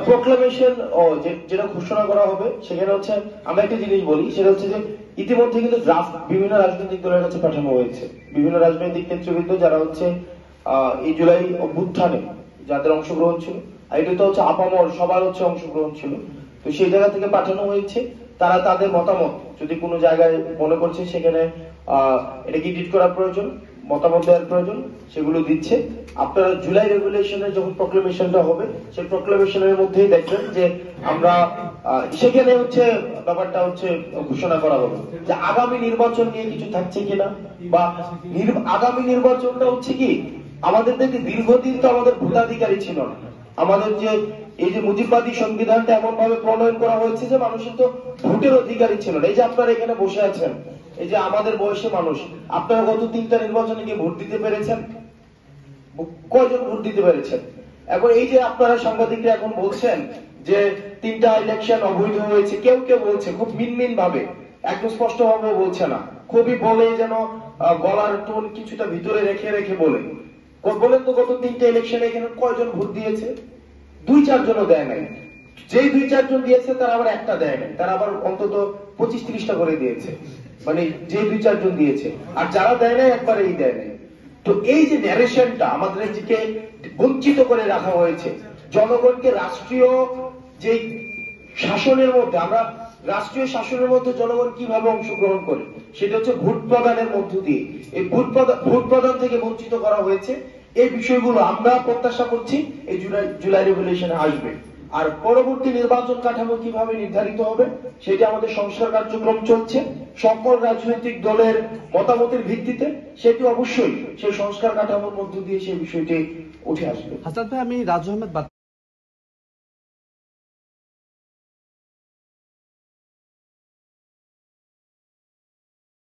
Proclamation যেটা ঘোষণা করা হবে সেখানে হচ্ছে আমরা একটা জিনিস বলি, সেটা হচ্ছে যে ইতিমধ্যে কিন্তু ড্রাফট বিভিন্ন রাজনৈতিক দলের কাছে পাঠানো হয়েছে। বিভিন্ন রাজনৈতিক নেতৃবৃন্দ যারা হচ্ছে এই জুলাই অভ্যুত্থানে যাদের অংশগ্রহণ ছিল, আর এটা তো হচ্ছে আপামর সবার হচ্ছে অংশগ্রহণ ছিল, তো সেই জায়গা থেকে পাঠানো হয়েছে। তারা তাদের মতামত যদি কোনো জায়গায় মনে করছে সেখানে এটাকে এডিট করার প্রয়োজন, মতামত দেওয়ার প্রয়োজন, সেগুলো দিচ্ছে। আপনারা জুলাই রেগুলেশনের যখন প্রক্লেমেশনটা হবে, সেই প্রক্লেমেশনের মধ্যেই দেখবেন যে আমরা সেখানে হচ্ছে ব্যাপারটা হচ্ছে ঘোষণা করা হবে যে আগামী নির্বাচন নিয়ে কিছু থাকছে কিনা, বা আগামী নির্বাচনটা হচ্ছে কি, আমাদের দেখে দীর্ঘদিন তো আমাদের ভোটাধিকারী ছিল না। আমাদের যে এই যে মুজিববাদী সংবিধানটা এমন ভাবে প্রণয়ন করা হয়েছে যে মানুষের তো ভোটের অধিকারই ছিল না। এই যে আপনারা এখানে বসে আছেন, এই যে আমাদের বয়সী মানুষ, আপনারা গত 3টা নির্বাচনে গিয়ে ভোট দিতে পেরেছেন? কয়জন ভোট দিতে পেরেছেন? এখন এই যে আপনারা সাংবাদিকরা এখন বলছেন যে 3টা ইলেকশন অবৈধ হয়েছে, কেউ কেউ বলছে খুব মিনমিন ভাবে, একদম স্পষ্ট ভাবে বলছে না, খুবই বলে যেন গলার টোন কিছুটা ভিতরে রেখে রেখে বলেন তো গত 3টা ইলেকশনে এখানে কয়জন ভোট দিয়েছে? 2-4 জনও দেয় নাই। যেই 2-4 জন দিয়েছে তারা আবার একটা দেয় নাই, তারা আবার অন্তত 25-30টা করে দিয়েছে, মানে যে 2-4 জন দিয়েছে। আর যারা দেয় নাই একবারেই দেয় নাই। তো এই যে ন্যারেশনটা আমাদেরকে বঞ্চিত করে রাখা হয়েছে, জনগণকে রাষ্ট্রীয় যে শাসনের মধ্যে, আমরা রাষ্ট্রীয় শাসনের মধ্যে জনগণ কিভাবে অংশগ্রহণ করে, সেটা হচ্ছে ভোট প্রদানের মধ্য দিয়ে। এই ভোট প্রদান থেকে বঞ্চিত করা হয়েছে। এই বিষয়গুলো আমরা প্রত্যাশা করছি এই জুলাই রেগুলেশনে আসবে। আর পরবর্তী নির্বাচন কাঠামো কিভাবে নির্ধারিত হবে সেটা আমাদের সংস্কার কার্যক্রম চলছে সকল রাজনৈতিক দলের মতামতের ভিত্তিতে। সেটি অবশ্যই সেই সংস্কার কাঠামোর মধ্য দিয়ে সেই বিষয়টি উঠে আসবে। হাসনাত ভাই, আমি রাজু আহমেদ